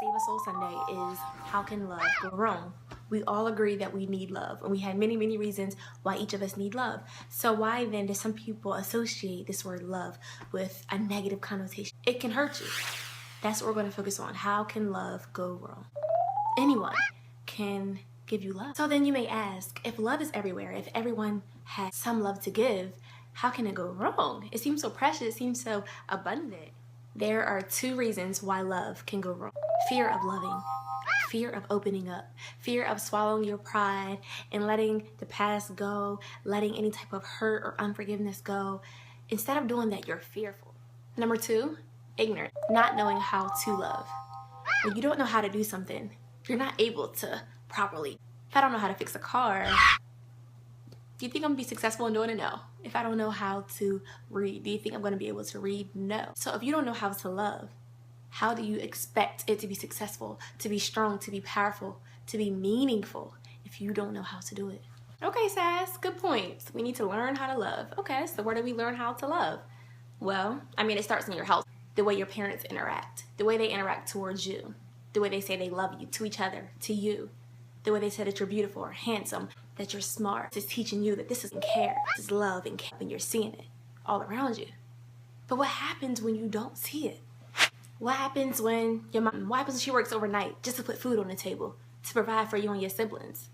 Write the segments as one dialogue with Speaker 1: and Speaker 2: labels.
Speaker 1: Save a Soul Sunday is how can love go wrong? We all agree that we need love, and we had many reasons why each of us need love. So why then do some people associate this word love with a negative connotation? It can hurt you. That's what we're going to focus on. How can love go wrong? Anyone can give you love. So then you may ask, if love is everywhere, if everyone has some love to give, how can it go wrong? It seems so precious, it seems so abundant. There are two reasons why love can go wrong. Fear of loving, fear of opening up, fear of swallowing your pride and letting the past go, letting any type of hurt or unforgiveness go. Instead of doing that, you're fearful. Number two, ignorant, not knowing how to love. When you don't know how to do something, you're not able to properly. If I don't know how to fix a car, do you think I'm gonna be successful in doing it? No. If I don't know how to read, do you think I'm gonna be able to read? No. So if you don't know how to love, how do you expect it to be successful, to be strong, to be powerful, to be meaningful if you don't know how to do it? Okay, Sass, good points. We need to learn how to love. Okay, so where do we learn how to love? Well, I mean, it starts in your house. The way your parents interact, the way they interact towards you, the way they say they love you, to each other, to you, the way they say that you're beautiful or handsome, that you're smart. It's teaching you that this is care, this is love and care, and you're seeing it all around you. But what happens when you don't see it? What happens when your mom, what happens when she works overnight just to put food on the table, to provide for you and your siblings?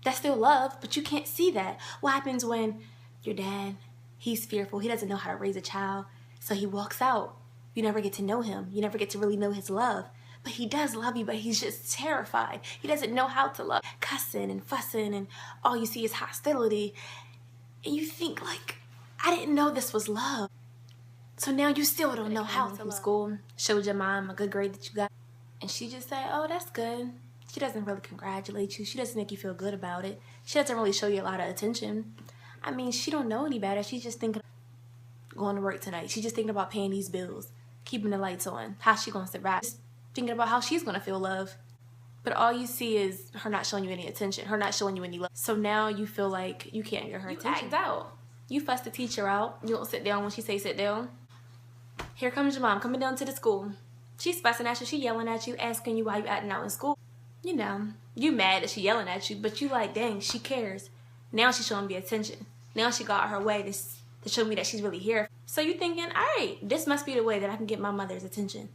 Speaker 1: That's still love, but you can't see that. What happens when your dad, he's fearful, he doesn't know how to raise a child, so he walks out. You never get to know him. You never get to really know his love. But he does love you, but he's just terrified. He doesn't know how to love. Cussing and fussing, and all you see is hostility. And you think, like, I didn't know this was love. So now you still don't know how to love. School, showed your mom a good grade that you got, and she just said, oh, that's good. She doesn't really congratulate you. She doesn't make you feel good about it. She doesn't really show you a lot of attention. I mean, she don't know any better. She's just thinking going to work tonight. She's just thinking about paying these bills, keeping the lights on. How's she going to survive? Just thinking about how she's going to feel love. But all you see is her not showing you any attention, her not showing you any love. So now you feel like you can't get her attention. You act out. You fuss the teacher out. You don't sit down when she say sit down. Here comes your mom coming down to the school. She's fussing at you. She yelling at you, asking you why you acting out in school. You know, you mad that she yelling at you, but you like, dang, she cares. Now she's showing me attention. Now she got her way to show me that she's really here. So you thinking, all right, this must be the way that I can get my mother's attention.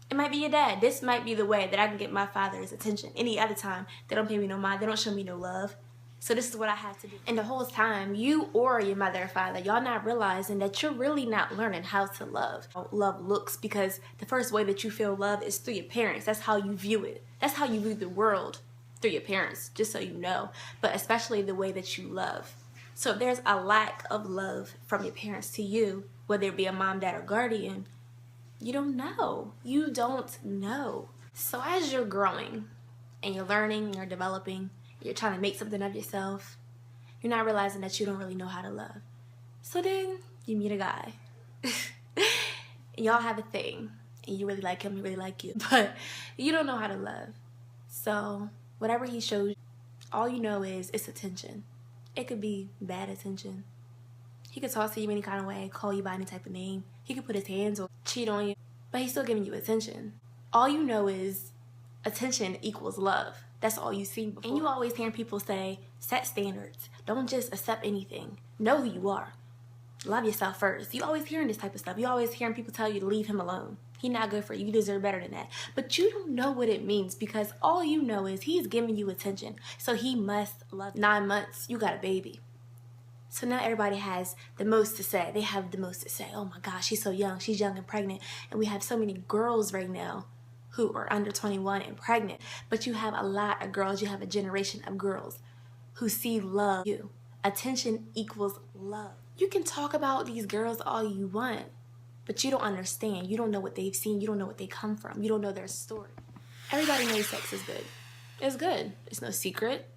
Speaker 1: It might be your dad. This might be the way that I can get my father's attention. Any other time, they don't pay me no mind. They don't show me no love. So this is what I have to do. And the whole time, you or your mother or father, y'all not realizing that you're really not learning how to love. How love looks, because the first way that you feel love is through your parents. That's how you view it. That's how you view the world, through your parents, just so you know. But especially the way that you love. So if there's a lack of love from your parents to you, whether it be a mom, dad, or guardian, you don't know. You don't know. So as you're growing and you're learning and you're developing, you're trying to make something of yourself, you're not realizing that you don't really know how to love. So then you meet a guy. And y'all have a thing. And you really like him, he really like you. But you don't know how to love. So whatever he shows you, all you know is it's attention. It could be bad attention. He could talk to you any kind of way, call you by any type of name. He could put his hands on, cheat on you, but he's still giving you attention. All you know is attention equals love. That's all you've seen before. And you always hear people say, set standards. Don't just accept anything. Know who you are. Love yourself first. You always hearing this type of stuff. You always hearing people tell you to leave him alone. He's not good for you. You deserve better than that. But you don't know what it means, because all you know is he's giving you attention. So he must love you. 9 months, you got a baby. So now everybody has the most to say. They have the most to say. Oh my gosh, she's so young. She's young and pregnant. And we have so many girls right now who are under 21 and pregnant. But you have a lot of girls. You have a generation of girls who see love you. Attention equals love. You can talk about these girls all you want, but you don't understand. You don't know what they've seen. You don't know what they come from. You don't know their story. Everybody knows sex is good. It's good. It's no secret.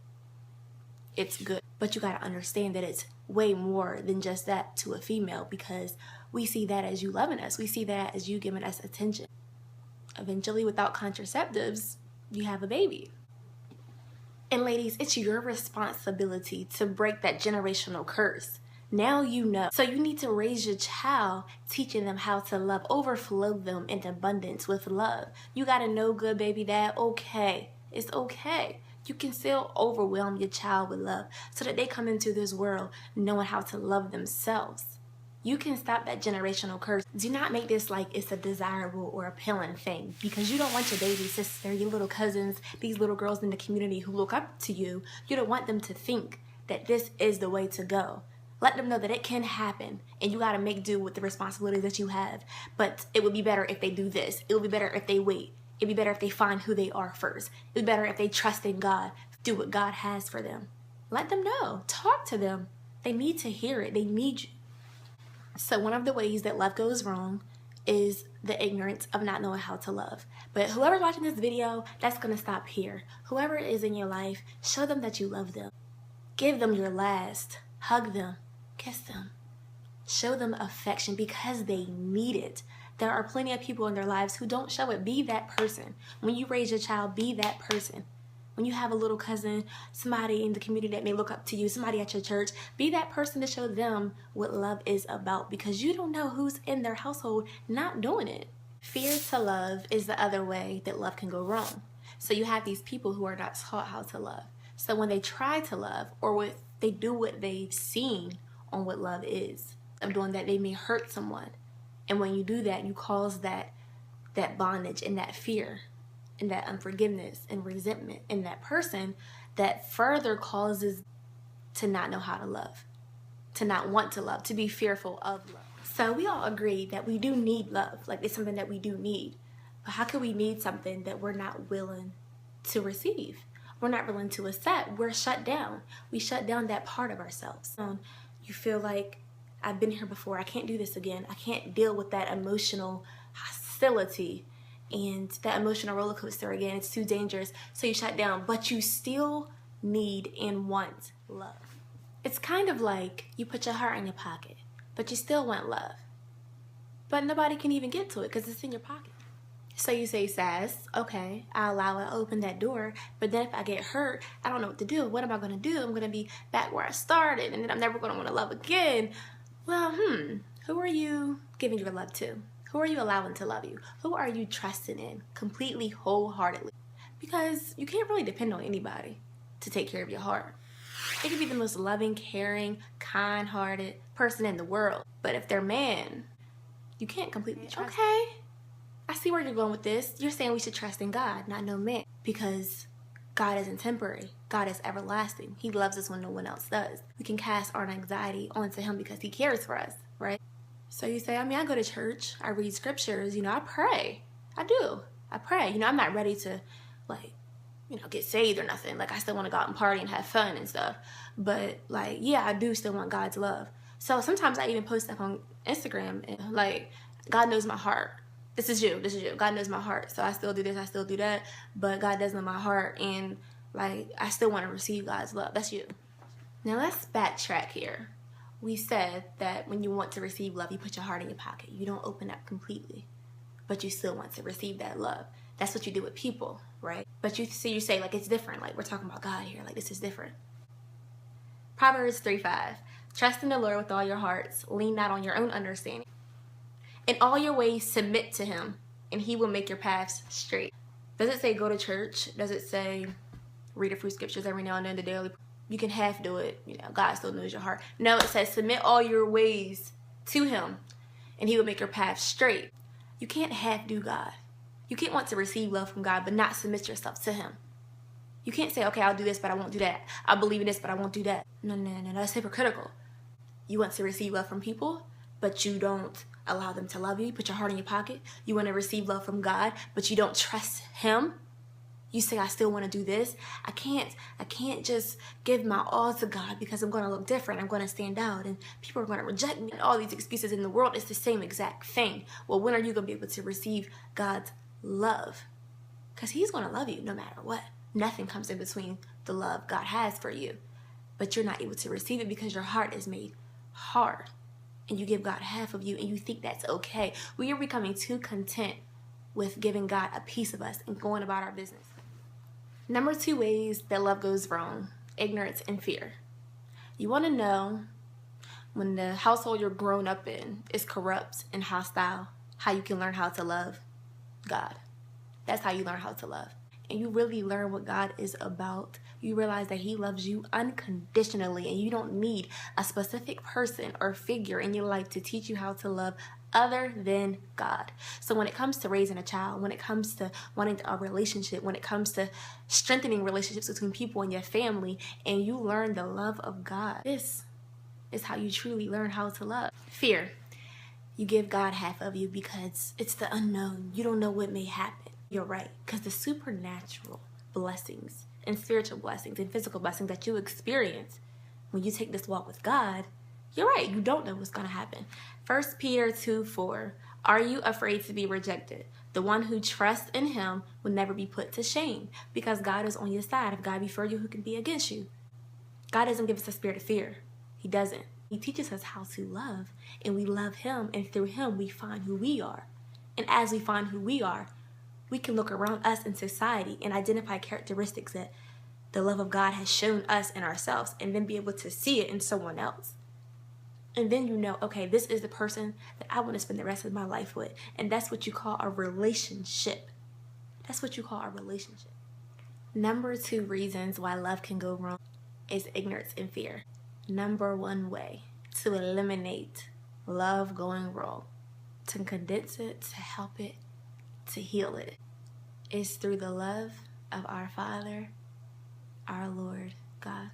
Speaker 1: It's good. But you gotta understand that it's way more than just that to a female, because we see that as you loving us. We see that as you giving us attention. Eventually, without contraceptives, you have a baby. And ladies, it's your responsibility to break that generational curse, Now you know. So you need to raise your child, teaching them how to love, overflow them in abundance with love. You got a no good baby dad, okay. It's okay. You can still overwhelm your child with love so that they come into this world knowing how to love themselves. You can stop that generational curse. Do not make this like it's a desirable or appealing thing, because you don't want your baby sister, your little cousins, these little girls in the community who look up to you, you don't want them to think that this is the way to go. Let them know that it can happen and you got to make do with the responsibilities that you have. But it would be better if they do this. It would be better if they wait. It'd be better if they find who they are first. It'd be better if they trust in God, do what God has for them. Let them know. Talk to them. They need to hear it. They need you. So one of the ways that love goes wrong is the ignorance of not knowing how to love. But whoever's watching this video, that's going to stop here. Whoever is in your life, show them that you love them. Give them your last. Hug them. Kiss them. Show them affection because they need it. There are plenty of people in their lives who don't show it. Be that person. When you raise your child, be that person. When you have a little cousin, somebody in the community that may look up to you, somebody at your church, be that person to show them what love is about, because you don't know who's in their household not doing it. Fear to love is the other way that love can go wrong. So you have these people who are not taught how to love. So when they try to love, or they do what they've seen on what love is, of doing that, they may hurt someone. And when you do that, you cause that bondage and that fear and that unforgiveness and resentment in that person, that further causes to not know how to love, to not want to love, to be fearful of love. So we all agree that we do need love. Like, it's something that we do need. But how can we need something that we're not willing to receive? We're not willing to accept. We're shut down. We shut down that part of ourselves. You feel like, I've been here before. I can't do this again. I can't deal with that emotional hostility and that emotional roller coaster again. It's too dangerous. So you shut down, but you still need and want love. It's kind of like you put your heart in your pocket, but you still want love. But nobody can even get to it because it's in your pocket. So you say, Sass, okay, I'll allow it, open that door, but then if I get hurt, I don't know what to do. What am I going to do? I'm going to be back where I started, and then I'm never going to want to love again. Well, who are you giving your love to? Who are you allowing to love you? Who are you trusting in completely, wholeheartedly? Because you can't really depend on anybody to take care of your heart. It could be the most loving, caring, kind-hearted person in the world, but if they're man, you can't completely trust. Okay, I see where you're going with this. You're saying we should trust in God, not no man, because God isn't temporary. God is everlasting. He loves us when no one else does. We can cast our anxiety onto him because he cares for us, right? So you say, I go to church, I read scriptures, I pray. I do. I pray. I'm not ready to, get saved or nothing. Like, I still want to go out and party and have fun and stuff. But, yeah, I do still want God's love. So sometimes I even post stuff on Instagram and, God knows my heart. This is you. God knows my heart. So I still do this, I still do that. But God does know my heart. And, I still want to receive God's love. That's you. Now, let's backtrack here. We said that when you want to receive love, you put your heart in your pocket. You don't open up completely. But you still want to receive that love. That's what you do with people, right? But you say, it's different. We're talking about God here. This is different. Proverbs 3:5. Trust in the Lord with all your hearts. Lean not on your own understanding. In all your ways, submit to him, and he will make your paths straight. Does it say go to church? Does it say read a few scriptures every now and then, the daily? You can half do it. God still knows your heart. No, it says submit all your ways to him, and he will make your paths straight. You can't half do God. You can't want to receive love from God, but not submit yourself to him. You can't say, okay, I'll do this, but I won't do that. I believe in this, but I won't do that. No, that's hypocritical. You want to receive love from people, but you don't allow them to love you. You put your heart in your pocket. You want to receive love from God, but you don't trust him. You say, I still want to do this. I can't just give my all to God because I'm going to look different. I'm going to stand out and people are going to reject me. And all these excuses in the world, it's the same exact thing. Well, when are you going to be able to receive God's love? Because he's going to love you no matter what. Nothing comes in between the love God has for you. But you're not able to receive it because your heart is made hard. And you give God half of you and you think that's okay. We are becoming too content with giving God a piece of us and going about our business. Number 2 ways that love goes wrong: ignorance and fear. You want to know When the household you're grown up in is corrupt and hostile, how you can learn how to love God. That's how you learn how to love. And you really learn what God is about. You realize that he loves you unconditionally, and you don't need a specific person or figure in your life to teach you how to love other than God. So when it comes to raising a child, when it comes to wanting a relationship, when it comes to strengthening relationships between people in your family, and you learn the love of God, this is how you truly learn how to love. Fear. You give God half of you because it's the unknown. You don't know what may happen. You're right, because the supernatural blessings and spiritual blessings and physical blessings that you experience when you take this walk with God, you're right, you don't know what's going to happen. 1 Peter 2:4. Are you afraid to be rejected? The one who trusts in him will never be put to shame, because God is on your side. If God be for you, who can be against you? God doesn't give us a spirit of fear. He doesn't. He teaches us how to love, and we love him, and through him we find who we are. And as we find who we are, we can look around us in society and identify characteristics that the love of God has shown us in ourselves, and then be able to see it in someone else. And then you know, okay, this is the person that I want to spend the rest of my life with. And that's what you call a relationship. That's what you call a relationship. Number 2 reasons why love can go wrong is ignorance and fear. Number 1 way to eliminate love going wrong, to condense it, to help it, to heal it, is through the love of our Father, our Lord God.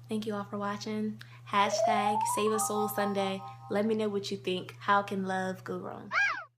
Speaker 1: Thank you all for watching. #SaveASoulSunday. Let me know what you think. How can love go wrong?